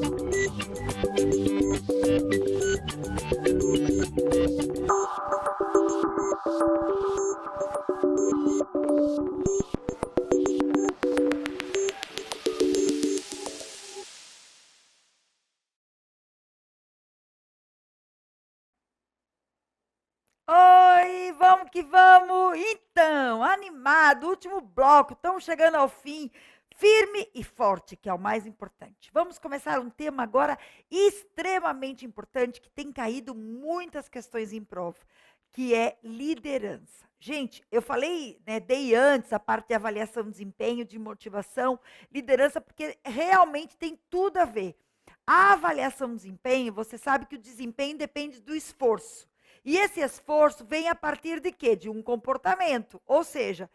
Oi, vamos que vamos! Então, animado, último bloco, estamos chegando ao fim, firme e forte, que é o mais importante. Vamos começar um tema agora extremamente importante, que tem caído muitas questões em prova, que é liderança. Gente, eu falei, né, dei antes a parte de avaliação de desempenho, de motivação, liderança, porque realmente tem tudo a ver. A avaliação de desempenho, você sabe que o desempenho depende do esforço. E esse esforço vem a partir de quê? De um comportamento. Ou seja,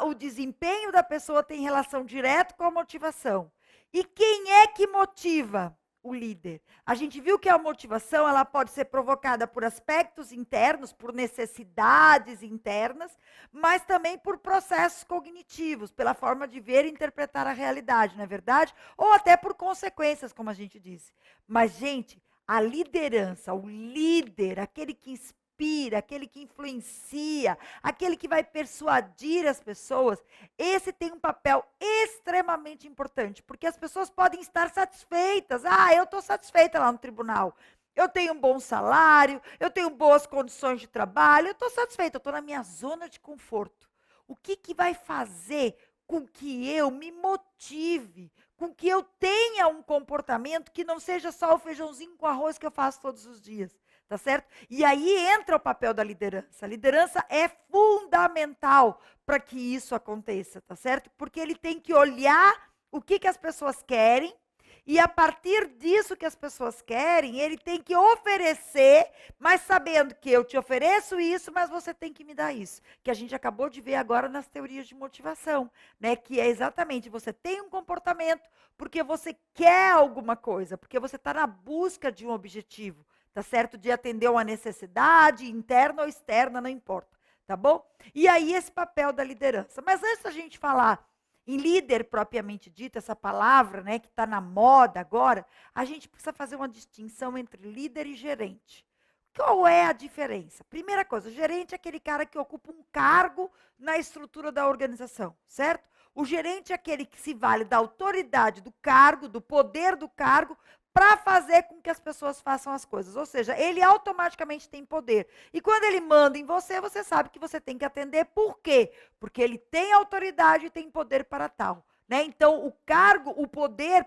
o desempenho da pessoa tem relação direta com a motivação. E quem é que motiva o líder? A gente viu que a motivação ela pode ser provocada por aspectos internos, por necessidades internas, mas também por processos cognitivos, pela forma de ver e interpretar a realidade, não é verdade? Ou até por consequências, como a gente disse. Mas, gente, a liderança, o líder, aquele que inspira, aquele que influencia, aquele que vai persuadir as pessoas, esse tem um papel extremamente importante, porque as pessoas podem estar satisfeitas. Ah, eu estou satisfeita lá no tribunal. Eu tenho um bom salário, eu tenho boas condições de trabalho, eu estou satisfeita, eu estou na minha zona de conforto. O que vai fazer com que eu me motive, com que eu tenha um comportamento que não seja só o feijãozinho com arroz que eu faço todos os dias, tá certo? E aí entra o papel da liderança. A liderança é fundamental para que isso aconteça, tá certo? Porque ele tem que olhar o que as pessoas querem, e a partir disso que as pessoas querem, ele tem que oferecer, mas sabendo que eu te ofereço isso, mas você tem que me dar isso. Que a gente acabou de ver agora nas teorias de motivação, né? Que é exatamente, você tem um comportamento porque você quer alguma coisa, porque você está na busca de um objetivo, tá certo? De atender uma necessidade interna ou externa, não importa, tá bom? E aí esse papel da liderança. Mas antes da gente falar em líder propriamente dito, essa palavra, né, que está na moda agora, a gente precisa fazer uma distinção entre líder e gerente. Qual é a diferença? Primeira coisa, o gerente é aquele cara que ocupa um cargo na estrutura da organização, certo? O gerente é aquele que se vale da autoridade do cargo, do poder do cargo, para fazer com que as pessoas façam as coisas. Ou seja, ele automaticamente tem poder. E quando ele manda em você, você sabe que você tem que atender. Por quê? Porque ele tem autoridade e tem poder para tal. Né? Então, o cargo, o poder,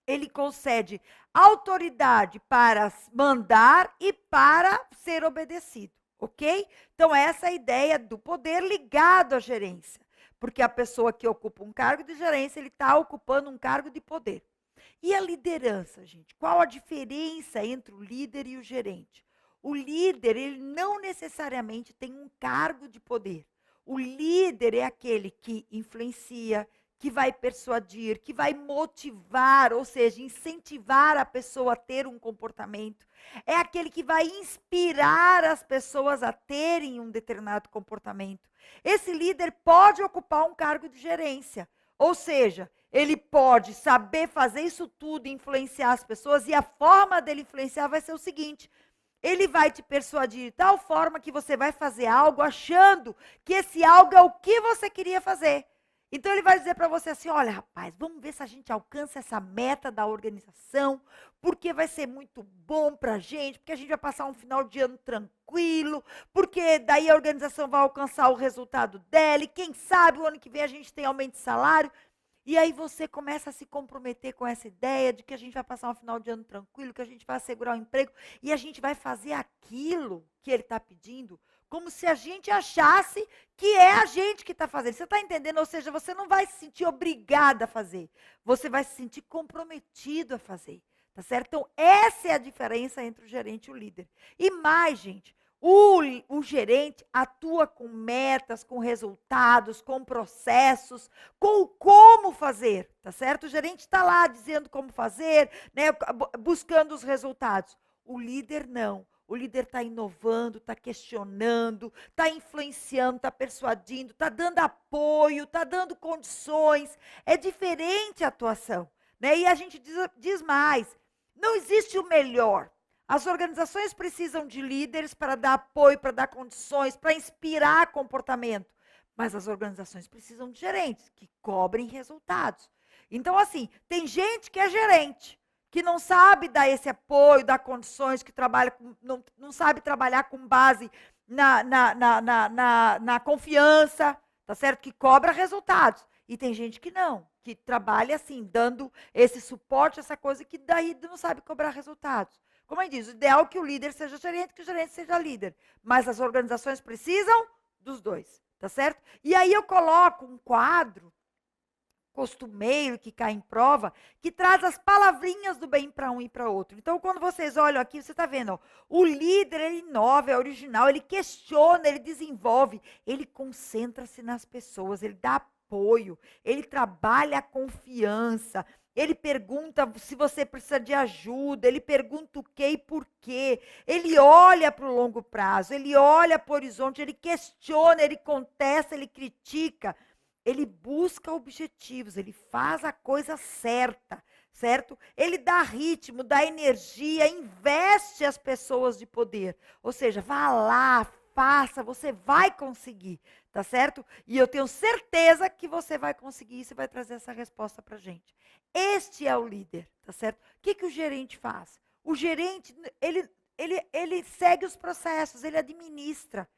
ele concede autoridade para mandar e para ser obedecido. Ok? Então, essa é a ideia do poder ligado à gerência. Porque a pessoa que ocupa um cargo de gerência, ele está ocupando um cargo de poder. E a liderança, gente? Qual a diferença entre o líder e o gerente? O líder, ele não necessariamente tem um cargo de poder. O líder é aquele que influencia, que vai persuadir, que vai motivar, ou seja, incentivar a pessoa a ter um comportamento. É aquele que vai inspirar as pessoas a terem um determinado comportamento. Esse líder pode ocupar um cargo de gerência, ou seja, ele pode saber fazer isso tudo, influenciar as pessoas, e a forma dele influenciar vai ser o seguinte: ele vai te persuadir de tal forma que você vai fazer algo achando que esse algo é o que você queria fazer. Então ele vai dizer para você assim: olha, rapaz, vamos ver se a gente alcança essa meta da organização, porque vai ser muito bom para a gente, porque a gente vai passar um final de ano tranquilo, porque daí a organização vai alcançar o resultado dela, e quem sabe o ano que vem a gente tem aumento de salário. E aí você começa a se comprometer com essa ideia de que a gente vai passar um final de ano tranquilo, que a gente vai assegurar o emprego, e a gente vai fazer aquilo que ele está pedindo, como se a gente achasse que é a gente que está fazendo. Você está entendendo? Ou seja, você não vai se sentir obrigada a fazer, você vai se sentir comprometido a fazer. Tá certo? Então, essa é a diferença entre o gerente e o líder. E mais, gente, o gerente atua com metas, com resultados, com processos, com como fazer, tá certo? O gerente está lá dizendo como fazer, né, buscando os resultados. O líder não. O líder está inovando, está questionando, está influenciando, está persuadindo, está dando apoio, está dando condições. É diferente a atuação. né? E a gente diz mais, não existe o melhor. As organizações precisam de líderes para dar apoio, para dar condições, para inspirar comportamento. Mas as organizações precisam de gerentes que cobrem resultados. Então, assim, tem gente que é gerente, que não sabe dar esse apoio, dar condições, que trabalha não sabe trabalhar com base na confiança, tá certo? Que cobra resultados. E tem gente que não, que trabalha assim, dando esse suporte, essa coisa, que daí não sabe cobrar resultados. Como eu disse, o ideal é que o líder seja gerente, que o gerente seja líder. Mas as organizações precisam dos dois, tá certo? E aí eu coloco um quadro costumeiro que cai em prova, que traz as palavrinhas do bem para um e para outro. Então, quando vocês olham aqui, você está vendo, ó, o líder, ele inova, é original, ele questiona, ele desenvolve, ele concentra-se nas pessoas, ele dá apoio, ele trabalha a confiança, ele pergunta se você precisa de ajuda, ele pergunta o que e por quê, ele olha para o longo prazo, ele olha para o horizonte, ele questiona, ele contesta, ele critica, ele busca objetivos, ele faz a coisa certa, certo? Ele dá ritmo, dá energia, investe as pessoas de poder. Ou seja, vá lá, faça, você vai conseguir, tá certo? E eu tenho certeza que você vai conseguir, você vai trazer essa resposta para a gente. Este é o líder, tá certo? O que o gerente faz? O gerente, ele segue os processos, ele administra.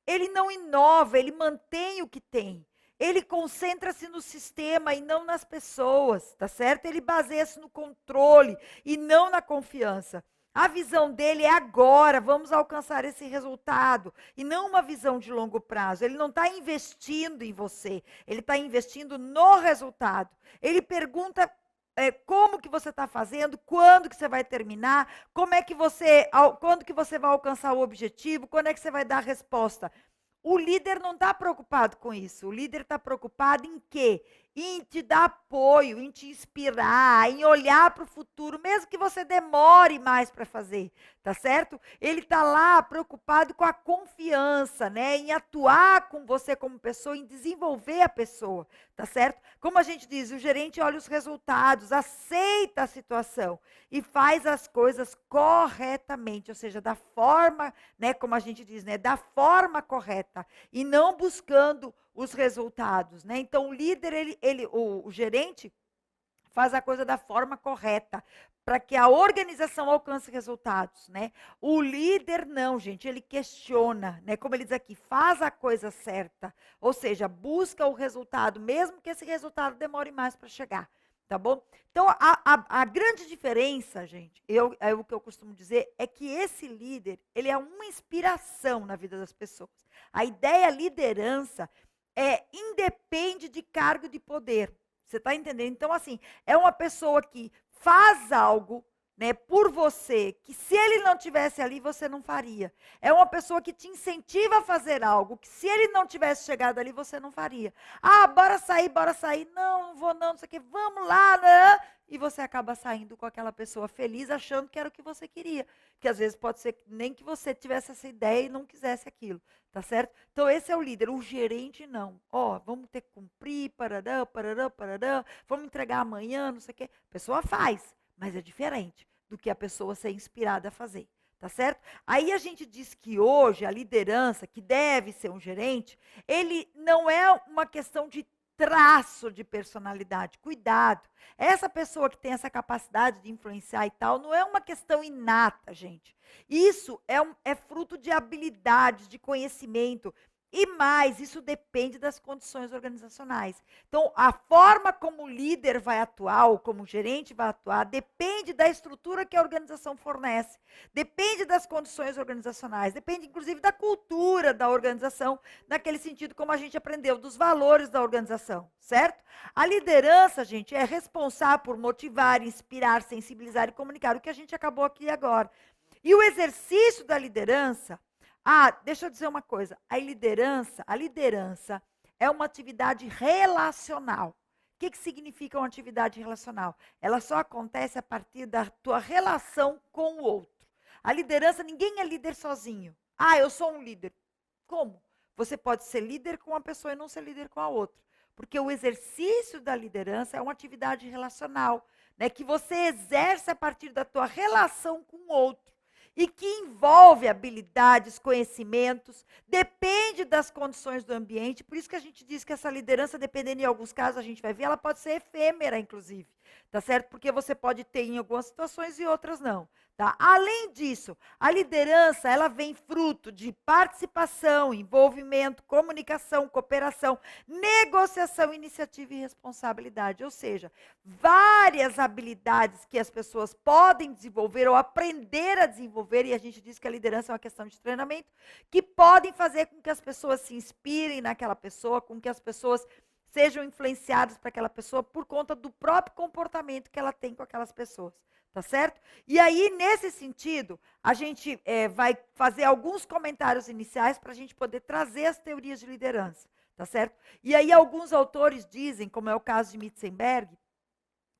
Ele não inova, ele mantém o que tem. Ele concentra-se no sistema e não nas pessoas, tá certo? Ele baseia-se no controle e não na confiança. A visão dele é agora, vamos alcançar esse resultado, e não uma visão de longo prazo. Ele não está investindo em você, ele está investindo no resultado. Ele pergunta como que você está fazendo, quando que você vai terminar, quando que você vai alcançar o objetivo, quando é que você vai dar a resposta. O líder não está preocupado com isso. O líder está preocupado em quê? Em te dar apoio, em te inspirar, em olhar para o futuro, mesmo que você demore mais para fazer, tá certo? Ele está lá preocupado com a confiança, né? Em atuar com você como pessoa, em desenvolver a pessoa, tá certo? Como a gente diz, o gerente olha os resultados, aceita a situação e faz as coisas corretamente, ou seja, da forma, né? Como a gente diz, né? Da forma correta e não buscando os resultados, né? Então o líder, o gerente faz a coisa da forma correta para que a organização alcance resultados, né? O líder não, gente, ele questiona, né? Como ele diz aqui, faz a coisa certa, ou seja, busca o resultado, mesmo que esse resultado demore mais para chegar, tá bom? Então a grande diferença, gente, o que eu costumo dizer é que esse líder, ele é uma inspiração na vida das pessoas. A ideia liderança independe de cargo de poder. Você está entendendo? Então, assim, é uma pessoa que faz algo, né, por você, que se ele não tivesse ali, você não faria. É uma pessoa que te incentiva a fazer algo, que se ele não tivesse chegado ali, você não faria. Ah, bora sair, bora sair. Não, não vou não sei o quê. Vamos lá, né? E você acaba saindo com aquela pessoa feliz, achando que era o que você queria. Que às vezes pode ser nem que você tivesse essa ideia e não quisesse aquilo. Tá certo? Então, esse é o líder. O gerente, não. Ó, vamos ter que cumprir, parará, parará, parará, vamos entregar amanhã, não sei o quê. A pessoa faz, mas é diferente do que a pessoa ser inspirada a fazer. Tá certo? Aí a gente diz que hoje a liderança, que deve ser um gerente, ele não é uma questão de traço de personalidade. Cuidado. Essa pessoa que tem essa capacidade de influenciar e tal, não é uma questão inata, gente. Isso é fruto de habilidades, de conhecimento. E mais, isso depende das condições organizacionais. Então, a forma como o líder vai atuar, ou como o gerente vai atuar, depende da estrutura que a organização fornece. Depende das condições organizacionais. Depende, inclusive, da cultura da organização, naquele sentido, como a gente aprendeu, dos valores da organização, certo? A liderança, gente, é responsável por motivar, inspirar, sensibilizar e comunicar, o que a gente acabou aqui agora. E o exercício da liderança, deixa eu dizer uma coisa, a liderança é uma atividade relacional. O que significa uma atividade relacional? Ela só acontece a partir da tua relação com o outro. A liderança, ninguém é líder sozinho. Eu sou um líder. Como? Você pode ser líder com uma pessoa e não ser líder com a outra. Porque o exercício da liderança é uma atividade relacional. né, que você exerce a partir da tua relação com o outro e que envolve habilidades, conhecimentos, depende das condições do ambiente. Por isso que a gente diz que essa liderança, dependendo em alguns casos, a gente vai ver, ela pode ser efêmera, inclusive, tá certo? Porque você pode ter em algumas situações e outras não. Tá? Além disso, a liderança, ela vem fruto de participação, envolvimento, comunicação, cooperação, negociação, iniciativa e responsabilidade. Ou seja, várias habilidades que as pessoas podem desenvolver ou aprender a desenvolver, e a gente diz que a liderança é uma questão de treinamento, que podem fazer com que as pessoas se inspirem naquela pessoa, com que as pessoas sejam influenciadas para aquela pessoa por conta do próprio comportamento que ela tem com aquelas pessoas. Tá certo? E aí, nesse sentido, a gente vai fazer alguns comentários iniciais para a gente poder trazer as teorias de liderança. Tá certo? E aí, alguns autores dizem, como é o caso de Mitzenberg,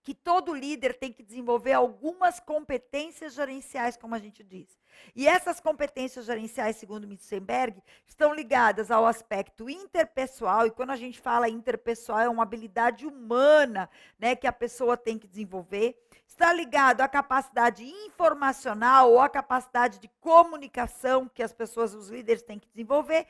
que todo líder tem que desenvolver algumas competências gerenciais, como a gente diz. E essas competências gerenciais, segundo Mitzenberg, estão ligadas ao aspecto interpessoal, e quando a gente fala interpessoal, é uma habilidade humana, né, que a pessoa tem que desenvolver. Está ligado à capacidade informacional ou à capacidade de comunicação que as pessoas, os líderes, têm que desenvolver,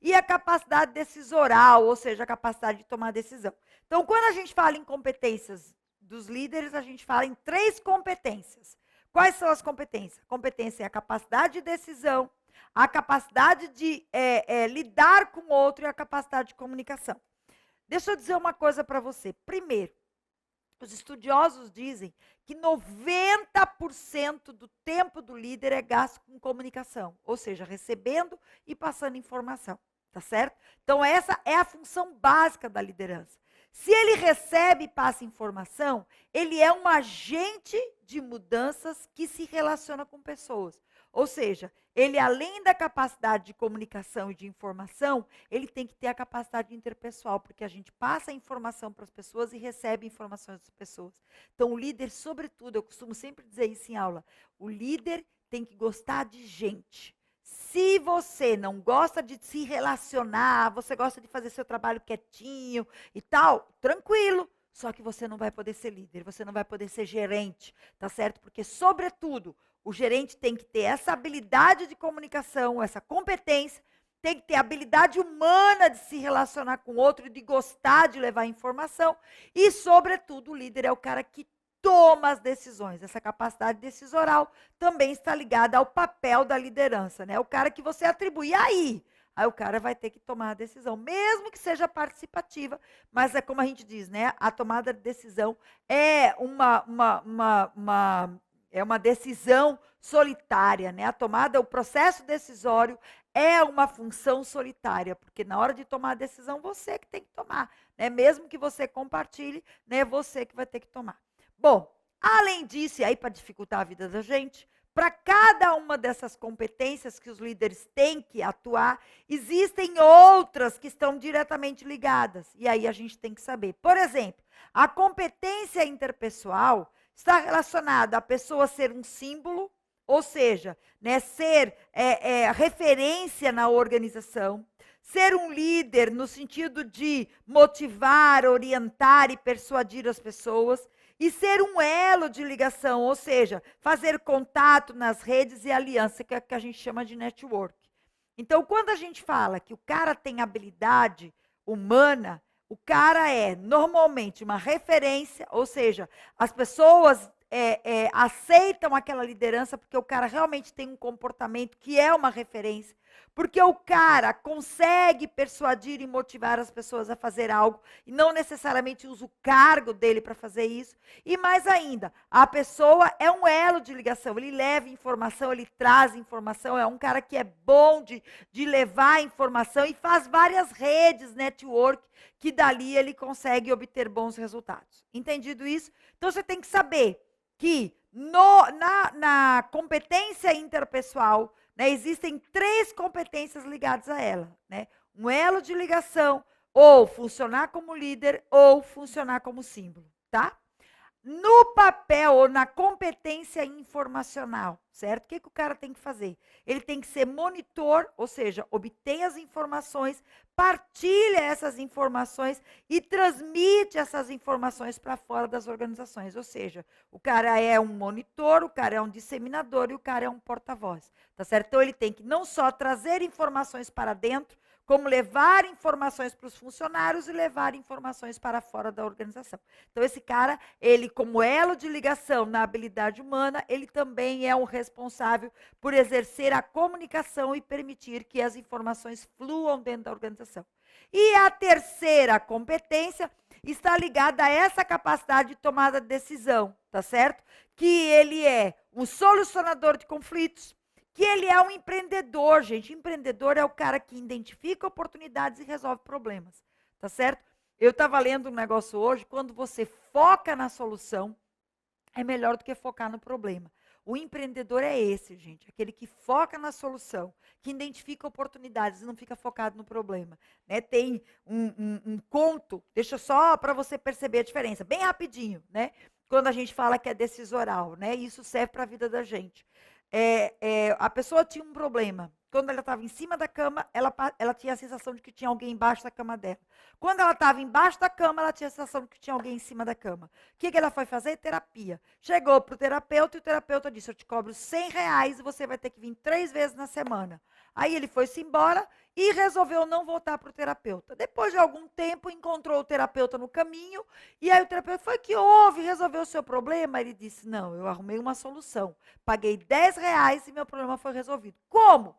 e a capacidade decisorial, ou seja, a capacidade de tomar decisão. Então, quando a gente fala em competências dos líderes, a gente fala em 3 competências. Quais são as competências? A competência é a capacidade de decisão, a capacidade de lidar com o outro e a capacidade de comunicação. Deixa eu dizer uma coisa para você. Primeiro, os estudiosos dizem que 90% do tempo do líder é gasto com comunicação, ou seja, recebendo e passando informação, tá certo? Então, essa é a função básica da liderança. Se ele recebe e passa informação, ele é um agente de mudanças que se relaciona com pessoas. Ou seja, ele, além da capacidade de comunicação e de informação, ele tem que ter a capacidade interpessoal, porque a gente passa a informação para as pessoas e recebe informações das pessoas. Então, o líder, sobretudo, eu costumo sempre dizer isso em aula, o líder tem que gostar de gente. Se você não gosta de se relacionar, você gosta de fazer seu trabalho quietinho e tal, tranquilo. Só que você não vai poder ser líder, você não vai poder ser gerente, tá certo? Porque, sobretudo, o gerente tem que ter essa habilidade de comunicação, essa competência, tem que ter a habilidade humana de se relacionar com o outro, de gostar de levar informação. E, sobretudo, o líder é o cara que toma as decisões. Essa capacidade decisorial também está ligada ao papel da liderança, né? O cara que você atribui. Aí o cara vai ter que tomar a decisão, mesmo que seja participativa, mas é como a gente diz, né? A tomada de decisão é uma decisão solitária, né? O processo decisório é uma função solitária, porque na hora de tomar a decisão, você que tem que tomar, né? Mesmo que você compartilhe, né? Você que vai ter que tomar. Bom, além disso, e aí para dificultar a vida da gente, para cada uma dessas competências que os líderes têm que atuar, existem outras que estão diretamente ligadas. E aí a gente tem que saber. Por exemplo, a competência interpessoal está relacionada à pessoa ser um símbolo, ou seja, né, ser referência na organização, ser um líder no sentido de motivar, orientar e persuadir as pessoas, e ser um elo de ligação, ou seja, fazer contato nas redes e aliança, que é o que a gente chama de network. Então, quando a gente fala que o cara tem habilidade humana, o cara é normalmente uma referência, ou seja, as pessoas aceitam aquela liderança porque o cara realmente tem um comportamento que é uma referência, porque o cara consegue persuadir e motivar as pessoas a fazer algo e não necessariamente usa o cargo dele para fazer isso. E mais ainda, a pessoa é um elo de ligação, ele leva informação, ele traz informação, é um cara que é bom de levar informação e faz várias redes, network, que dali ele consegue obter bons resultados. Entendido isso? Então você tem que saber que na competência interpessoal, né, existem 3 competências ligadas a ela, né? Um elo de ligação, ou funcionar como líder, ou funcionar como símbolo, tá? no papel ou na competência informacional, certo? O que o cara tem que fazer? Ele tem que ser monitor, ou seja, obtém as informações, partilha essas informações e transmite essas informações para fora das organizações. Ou seja, o cara é um monitor, o cara é um disseminador e o cara é um porta-voz, tá certo? Então ele tem que não só trazer informações para dentro, como levar informações para os funcionários e levar informações para fora da organização. Então, esse cara, ele, como elo de ligação na habilidade humana, ele também é o responsável por exercer a comunicação e permitir que as informações fluam dentro da organização. E a terceira competência está ligada a essa capacidade de tomada de decisão, tá certo? Que ele é um solucionador de conflitos, que ele é um empreendedor, gente. Empreendedor é o cara que identifica oportunidades e resolve problemas, tá certo? Eu estava lendo um negócio hoje, quando você foca na solução, é melhor do que focar no problema. O empreendedor é esse, gente, aquele que foca na solução, que identifica oportunidades e não fica focado no problema. Né? Tem um conto, deixa só para você perceber a diferença, bem rapidinho, né? Quando a gente fala que é decisoral, né? Isso serve para a vida da gente. A pessoa tinha um problema. Quando ela estava em cima da cama, ela tinha a sensação de que tinha alguém embaixo da cama dela. Quando ela estava embaixo da cama, ela tinha a sensação de que tinha alguém em cima da cama. O que ela foi fazer? Terapia. Chegou para o terapeuta e o terapeuta disse, eu te cobro R$100 e você vai ter que vir 3 vezes na semana. Aí ele foi-se embora e resolveu não voltar para o terapeuta. Depois de algum tempo, encontrou o terapeuta no caminho, e aí o terapeuta foi, que houve? Resolveu o seu problema? Ele disse, não, eu arrumei uma solução. Paguei R$10 e meu problema foi resolvido. Como?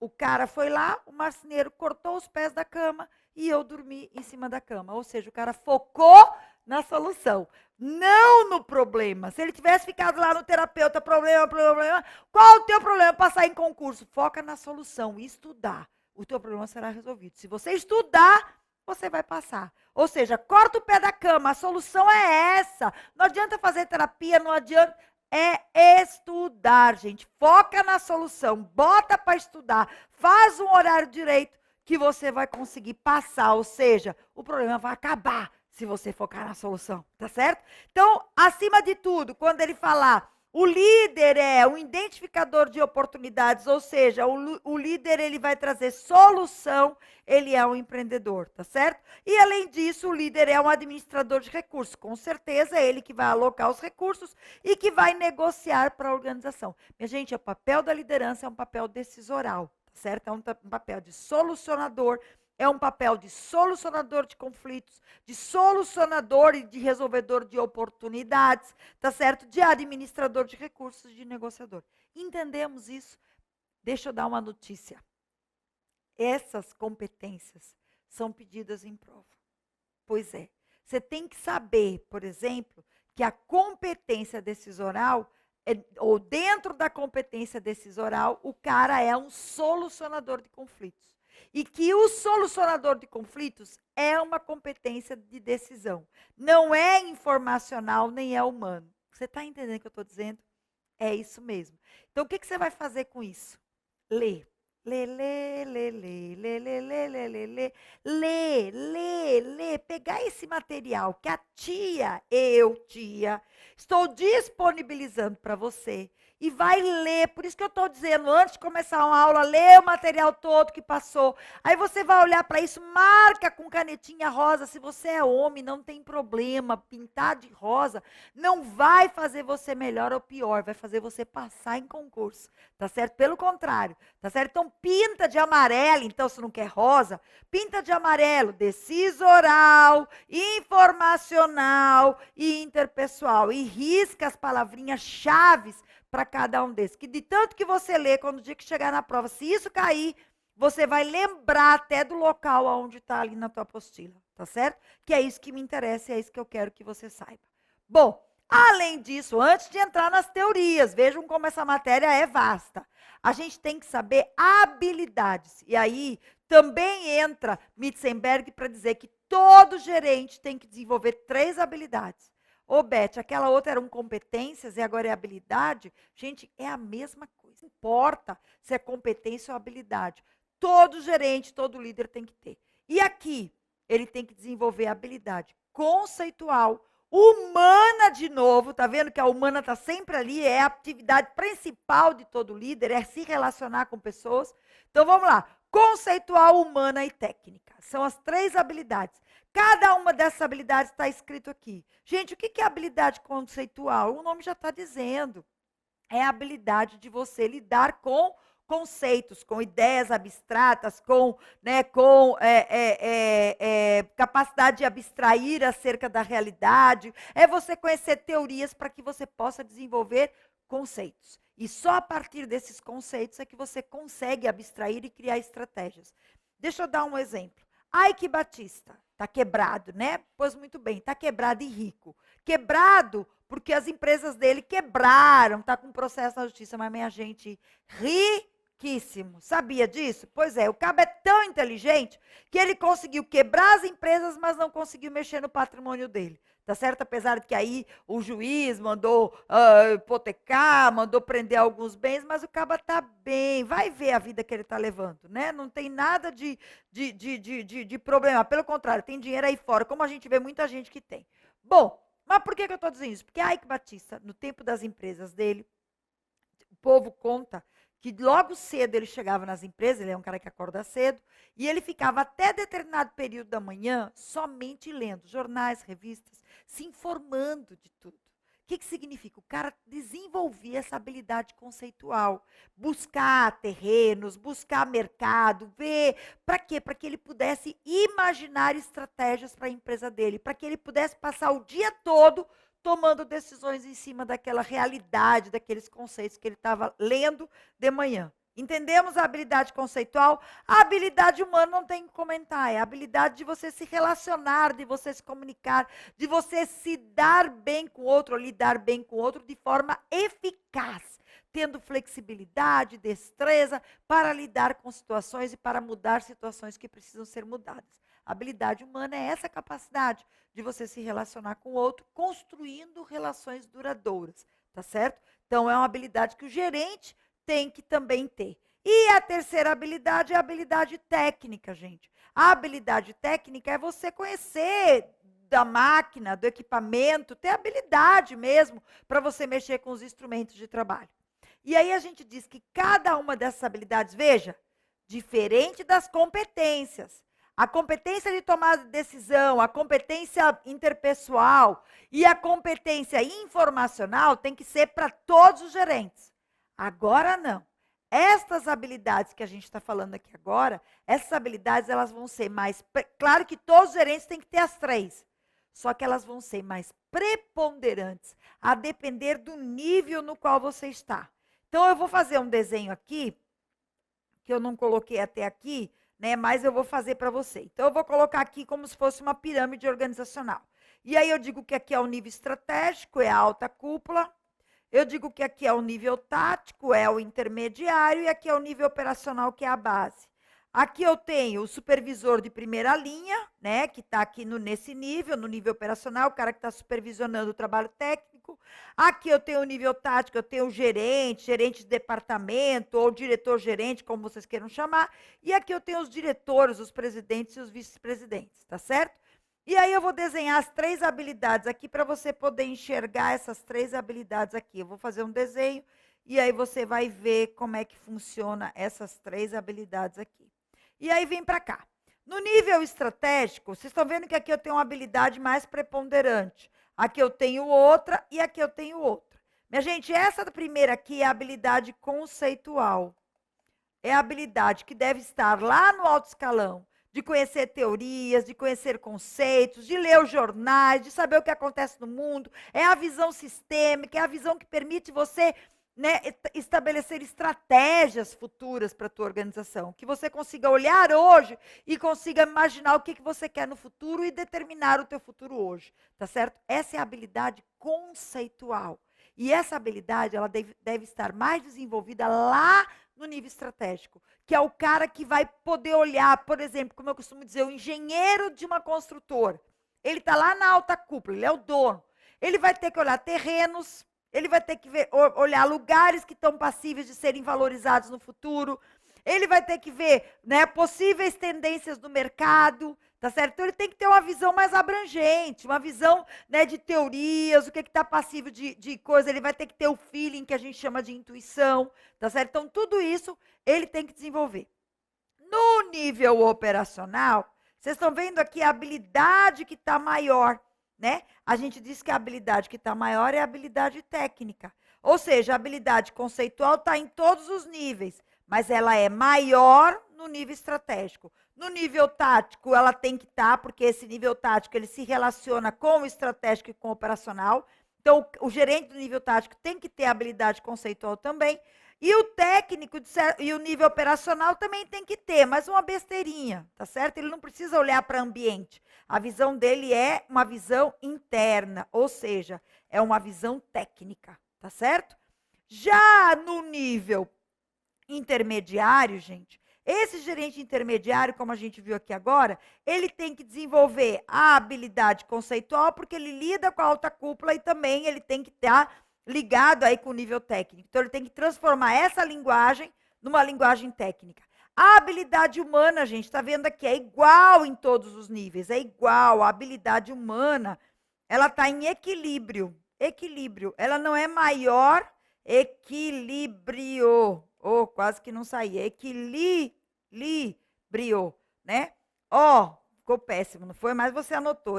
O cara foi lá, o marceneiro cortou os pés da cama e eu dormi em cima da cama. Ou seja, o cara focou na solução, não no problema. Se ele tivesse ficado lá no terapeuta, problema, qual o teu problema? Passar em concurso. Foca na solução, estudar. O teu problema será resolvido. Se você estudar, você vai passar. Ou seja, corta o pé da cama, a solução é essa. Não adianta fazer terapia, não adianta... É estudar, gente. Foca na solução, bota para estudar, faz um horário direito que você vai conseguir passar. Ou seja, o problema vai acabar se você focar na solução, tá certo? Então, acima de tudo, quando ele falar, o líder é um identificador de oportunidades, ou seja, o líder ele vai trazer solução, ele é um empreendedor, tá certo? E além disso, o líder é um administrador de recursos, com certeza é ele que vai alocar os recursos e que vai negociar para a organização. Minha gente, o papel da liderança é um papel decisoral, tá certo? É um papel de solucionador, é um papel de solucionador de conflitos, de solucionador e de resolvedor de oportunidades, tá certo? De administrador de recursos, de negociador. Entendemos isso? Deixa eu dar uma notícia. Essas competências são pedidas em prova. Pois é. Você tem que saber, por exemplo, que a competência decisoral, ou dentro da competência decisoral, o cara é um solucionador de conflitos. E que o solucionador de conflitos é uma competência de decisão. Não é informacional, nem é humano. Você está entendendo o que eu estou dizendo? É isso mesmo. Então, o que você vai fazer com isso? Ler. Lê, lê, lê, lê, lê, lê, lê, lê, lê, lê, lê, lê, lê, pegar esse material que a tia, estou disponibilizando para você e vai ler. Por isso que eu estou dizendo, antes de começar uma aula, lê o material todo que passou. Aí você vai olhar para isso, marca com canetinha rosa. Se você é homem, não tem problema, pintar de rosa não vai fazer você melhor ou pior, vai fazer você passar em concurso, tá certo? Pelo contrário, tá certo? Então, pinta de amarelo, então, se não quer rosa, pinta de amarelo, decisoral, informacional e interpessoal. E risca as palavrinhas chaves para cada um desses. Que de tanto que você lê, quando o dia que chegar na prova, se isso cair, você vai lembrar até do local onde está ali na tua apostila, tá certo? Que é isso que me interessa e é isso que eu quero que você saiba. Bom, além disso, antes de entrar nas teorias, vejam como essa matéria é vasta. A gente tem que saber habilidades. E aí também entra Mitzenberg para dizer que todo gerente tem que desenvolver 3 habilidades. Ô, Beth, aquela outra eram competências e agora é habilidade? Gente, é a mesma coisa. Não importa se é competência ou habilidade. Todo gerente, todo líder tem que ter. E aqui, ele tem que desenvolver habilidade conceitual, Humana de novo, tá vendo que a humana tá sempre ali, é a atividade principal de todo líder, é se relacionar com pessoas. Então vamos lá, conceitual, humana e técnica. São as 3 habilidades. Cada uma dessas habilidades está escrito aqui. Gente, o que é habilidade conceitual? O nome já está dizendo. É a habilidade de você lidar com conceitos, com ideias abstratas, com capacidade de abstrair acerca da realidade. É você conhecer teorias para que você possa desenvolver conceitos. E só a partir desses conceitos é que você consegue abstrair e criar estratégias. Deixa eu dar um exemplo. Ike Batista está quebrado, né? Pois muito bem, está quebrado e rico. Quebrado porque as empresas dele quebraram, está com processo na justiça, mas minha gente, riquíssimo. Sabia disso? Pois é, o cabo é tão inteligente que ele conseguiu quebrar as empresas, mas não conseguiu mexer no patrimônio dele. Tá certo? Apesar de que aí o juiz mandou hipotecar, mandou prender alguns bens, mas o cabo tá bem. Vai ver a vida que ele tá levando, né? Não tem nada de problema. Pelo contrário, tem dinheiro aí fora, como a gente vê muita gente que tem. Bom, mas por que eu estou dizendo isso? Porque Ike Batista, no tempo das empresas dele, o povo conta que logo cedo ele chegava nas empresas, ele é um cara que acorda cedo, e ele ficava até determinado período da manhã somente lendo jornais, revistas, se informando de tudo. O que significa? O cara desenvolvia essa habilidade conceitual, buscar terrenos, buscar mercado, ver. Para quê? Para que ele pudesse imaginar estratégias para a empresa dele, para que ele pudesse passar o dia todo tomando decisões em cima daquela realidade, daqueles conceitos que ele estava lendo de manhã. Entendemos a habilidade conceitual? A habilidade humana não tem que comentar, é a habilidade de você se relacionar, de você se comunicar, de você se dar bem com o outro, ou lidar bem com o outro de forma eficaz, tendo flexibilidade, destreza para lidar com situações e para mudar situações que precisam ser mudadas. A habilidade humana é essa capacidade de você se relacionar com o outro, construindo relações duradouras, tá certo? Então, é uma habilidade que o gerente tem que também ter. E a terceira habilidade é a habilidade técnica, gente. A habilidade técnica é você conhecer da máquina, do equipamento, ter habilidade mesmo para você mexer com os instrumentos de trabalho. E aí a gente diz que cada uma dessas habilidades, veja, diferente das competências. A competência de tomada de decisão, a competência interpessoal e a competência informacional tem que ser para todos os gerentes. Agora não. Estas habilidades que a gente está falando aqui agora, essas habilidades elas vão ser mais... Claro que todos os gerentes têm que ter as 3. Só que elas vão ser mais preponderantes, a depender do nível no qual você está. Então, eu vou fazer um desenho aqui, que eu não coloquei até aqui, né, mas eu vou fazer para você. Então, eu vou colocar aqui como se fosse uma pirâmide organizacional. E aí eu digo que aqui é o nível estratégico, é a alta cúpula. Eu digo que aqui é o nível tático, é o intermediário, e aqui é o nível operacional, que é a base. Aqui eu tenho o supervisor de primeira linha, né, que está aqui nesse nível, no nível operacional, o cara que está supervisionando o trabalho técnico. Aqui eu tenho o nível tático, eu tenho o gerente de departamento, ou diretor-gerente, como vocês queiram chamar. E aqui eu tenho os diretores, os presidentes e os vice-presidentes, tá certo? E aí eu vou desenhar as 3 habilidades aqui para você poder enxergar essas 3 habilidades aqui. Eu vou fazer um desenho e aí você vai ver como é que funciona essas 3 habilidades aqui. E aí vem para cá. No nível estratégico, vocês estão vendo que aqui eu tenho uma habilidade mais preponderante. Aqui eu tenho outra e aqui eu tenho outra. Minha gente, essa primeira aqui é a habilidade conceitual. É a habilidade que deve estar lá no alto escalão, de conhecer teorias, de conhecer conceitos, de ler os jornais, de saber o que acontece no mundo. É a visão sistêmica, é a visão que permite você, né, estabelecer estratégias futuras para a tua organização. Que você consiga olhar hoje e consiga imaginar o que você quer no futuro e determinar o teu futuro hoje. Tá certo? Essa é a habilidade conceitual. E essa habilidade ela deve estar mais desenvolvida lá no nível estratégico, que é o cara que vai poder olhar, por exemplo, como eu costumo dizer, o engenheiro de uma construtora. Ele está lá na alta cúpula, ele é o dono. Ele vai ter que olhar terrenos, ele vai ter que olhar lugares que estão passíveis de serem valorizados no futuro. Ele vai ter que ver, né, possíveis tendências do mercado, Tá certo? Então, ele tem que ter uma visão mais abrangente, uma visão, né, de teorias, o que está passivo de coisa. Ele vai ter que ter o feeling, que a gente chama de intuição, tá certo? Então, tudo isso ele tem que desenvolver. No nível operacional, vocês estão vendo aqui a habilidade que está maior, né? A gente diz que a habilidade que está maior é a habilidade técnica. Ou seja, a habilidade conceitual está em todos os níveis, mas ela é maior no nível estratégico. No nível tático, ela tem que estar, porque esse nível tático ele se relaciona com o estratégico e com o operacional. Então, o gerente do nível tático tem que ter habilidade conceitual também. E o técnico e o nível operacional também tem que ter, mas uma besteirinha, tá certo? Ele não precisa olhar para o ambiente. A visão dele é uma visão interna, ou seja, é uma visão técnica, tá certo? Já no nível intermediário, gente, esse gerente intermediário, como a gente viu aqui agora, ele tem que desenvolver a habilidade conceitual, porque ele lida com a alta cúpula e também ele tem que estar ligado aí com o nível técnico. Então, ele tem que transformar essa linguagem numa linguagem técnica. A habilidade humana, gente, está vendo aqui, é igual em todos os níveis, é igual. A habilidade humana, ela está em equilíbrio. Equilíbrio. Ela não é maior, equilíbrio. Oh, quase que não saía. Equilíbrio, né? Ó, ficou péssimo, não foi? Mas você anotou.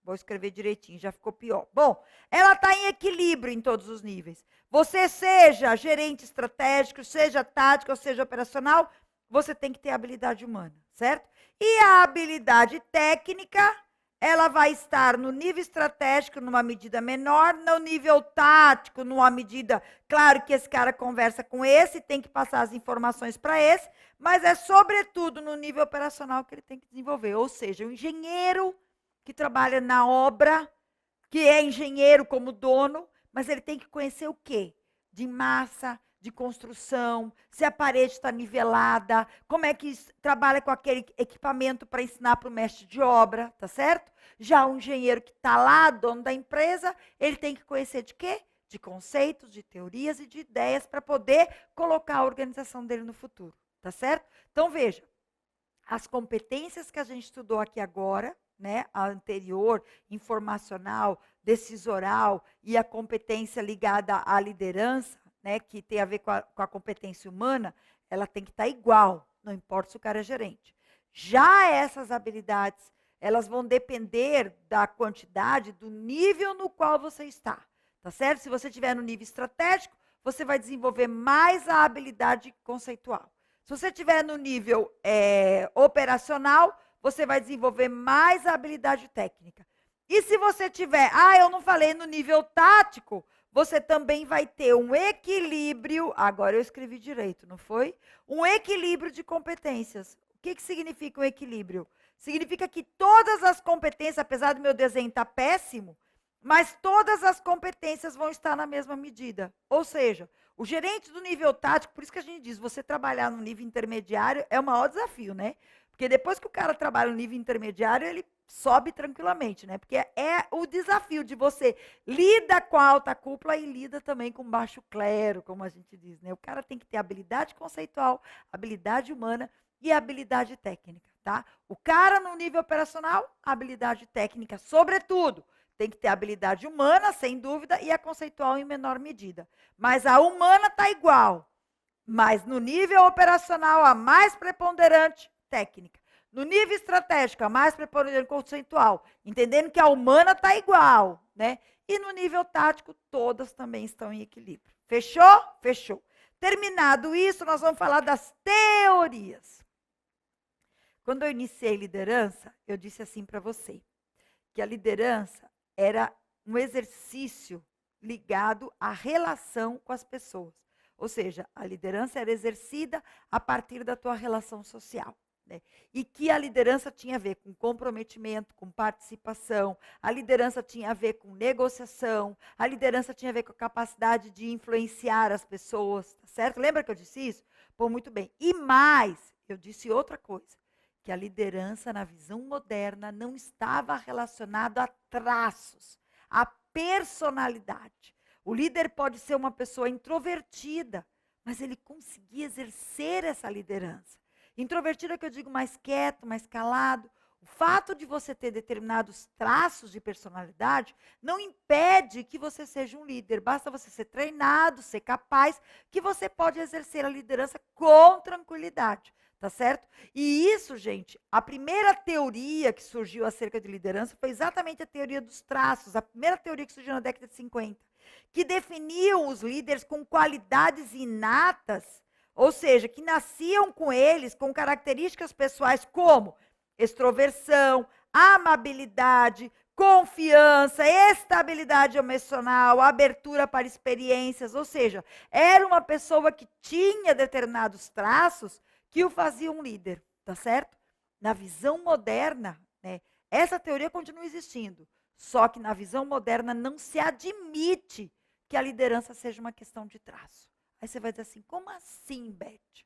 Vou escrever direitinho, já ficou pior. Bom, ela está em equilíbrio em todos os níveis. Você seja gerente estratégico, seja tático, ou seja operacional, você tem que ter habilidade humana, certo? E a habilidade técnica, ela vai estar no nível estratégico numa medida menor, no nível tático numa medida, claro que esse cara conversa com esse, tem que passar as informações para esse, mas é sobretudo no nível operacional que ele tem que desenvolver, ou seja, o engenheiro que trabalha na obra, que é engenheiro como dono, mas ele tem que conhecer o quê? De massa, de construção, se a parede está nivelada, como é que trabalha com aquele equipamento para ensinar para o mestre de obra, tá certo? Já o engenheiro que está lá, dono da empresa, ele tem que conhecer de quê? De conceitos, de teorias e de ideias para poder colocar a organização dele no futuro, tá certo? Então, veja, as competências que a gente estudou aqui agora, né, a anterior, informacional, decisoral e a competência ligada à liderança, né, que tem a ver com a competência humana, ela tem que estar igual, não importa se o cara é gerente. Já essas habilidades, elas vão depender da quantidade, do nível no qual você está, tá certo? Se você estiver no nível estratégico, você vai desenvolver mais a habilidade conceitual. Se você estiver no nível operacional, você vai desenvolver mais a habilidade técnica. E se você tiver, eu não falei no nível tático, você também vai ter um equilíbrio, agora eu escrevi direito, não foi? Um equilíbrio de competências. O que significa um equilíbrio? Significa que todas as competências, apesar do meu desenho estar péssimo, mas todas as competências vão estar na mesma medida. Ou seja, o gerente do nível tático, por isso que a gente diz, você trabalhar no nível intermediário é o maior desafio, né? Porque depois que o cara trabalha no nível intermediário, ele sobe tranquilamente, né? Porque é o desafio de você lida com a alta cúpula e lida também com baixo clero, como a gente diz, né? O cara tem que ter habilidade conceitual, habilidade humana e habilidade técnica, tá? O cara no nível operacional, habilidade técnica, sobretudo. Tem que ter habilidade humana, sem dúvida, e a conceitual em menor medida. Mas a humana está igual. Mas no nível operacional, a mais preponderante, técnica. No nível estratégico, a mais preponderante conceitual, entendendo que a humana está igual, né? E no nível tático, todas também estão em equilíbrio. Fechou? Fechou. Terminado isso, nós vamos falar das teorias. Quando eu iniciei liderança, eu disse assim para você, que a liderança era um exercício ligado à relação com as pessoas. Ou seja, a liderança era exercida a partir da tua relação social. Né? E que a liderança tinha a ver com comprometimento, com participação, a liderança tinha a ver com negociação, a liderança tinha a ver com a capacidade de influenciar as pessoas, tá certo? Lembra que eu disse isso? Pô, muito bem. E mais, eu disse outra coisa, que a liderança, na visão moderna, não estava relacionada a traços, a personalidade. O líder pode ser uma pessoa introvertida, mas ele conseguia exercer essa liderança. Introvertido é que eu digo mais quieto, mais calado. O fato de você ter determinados traços de personalidade não impede que você seja um líder. Basta você ser treinado, ser capaz, que você pode exercer a liderança com tranquilidade, tá certo? E isso, gente, a primeira teoria que surgiu acerca de liderança foi exatamente a teoria dos traços, a primeira teoria que surgiu na década de 50, que definiam os líderes com qualidades inatas, ou seja, que nasciam com eles, com características pessoais como extroversão, amabilidade, confiança, estabilidade emocional, abertura para experiências, ou seja, era uma pessoa que tinha determinados traços que o faziam um líder, tá certo? Na visão moderna, né, essa teoria continua existindo, só que na visão moderna não se admite que a liderança seja uma questão de traço. Aí você vai dizer assim, como assim, Beth?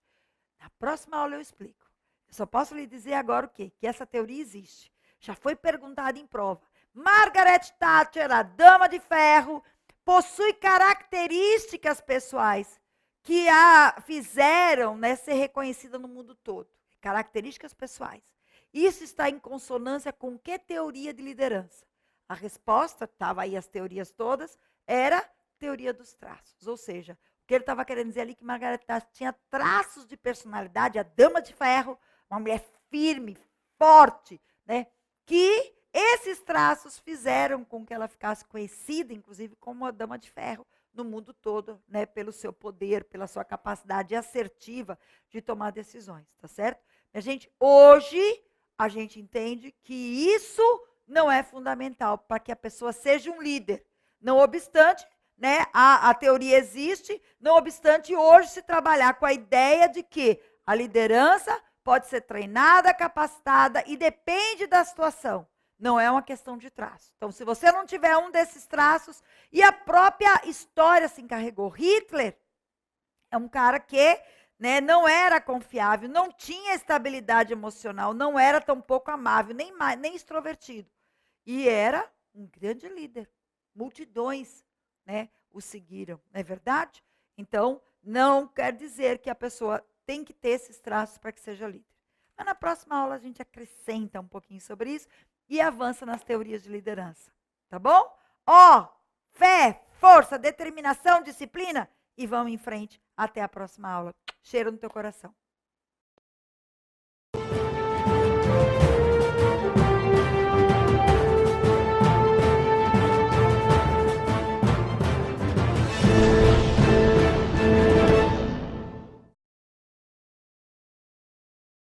Na próxima aula eu explico. Eu só posso lhe dizer agora o quê? Que essa teoria existe. Já foi perguntada em prova. Margaret Thatcher, a dama de ferro, possui características pessoais que a fizeram, né, ser reconhecida no mundo todo. Características pessoais. Isso está em consonância com que teoria de liderança? A resposta, estava aí as teorias todas, era teoria dos traços. Ou seja, o que ele estava querendo dizer ali que Margaret Thatcher tinha traços de personalidade, a dama de ferro, uma mulher firme, forte, né? Que esses traços fizeram com que ela ficasse conhecida, inclusive, como a dama de ferro no mundo todo, né? Pelo seu poder, pela sua capacidade assertiva de tomar decisões, tá certo? A gente, hoje, a gente entende que isso não é fundamental para que a pessoa seja um líder. Não obstante, né? A teoria existe, não obstante, hoje se trabalhar com a ideia de que a liderança pode ser treinada, capacitada e depende da situação. Não é uma questão de traço. Então, se você não tiver um desses traços, e a própria história se encarregou, Hitler é um cara que, né, não era confiável, não tinha estabilidade emocional, não era tão pouco amável, nem extrovertido. E era um grande líder. Multidões, né, o seguiram, não é verdade? Então, não quer dizer que a pessoa tem que ter esses traços para que seja líder. Mas na próxima aula a gente acrescenta um pouquinho sobre isso e avança nas teorias de liderança. Tá bom? Ó, fé, força, determinação, disciplina e vamos em frente até a próxima aula. Cheiro no teu coração.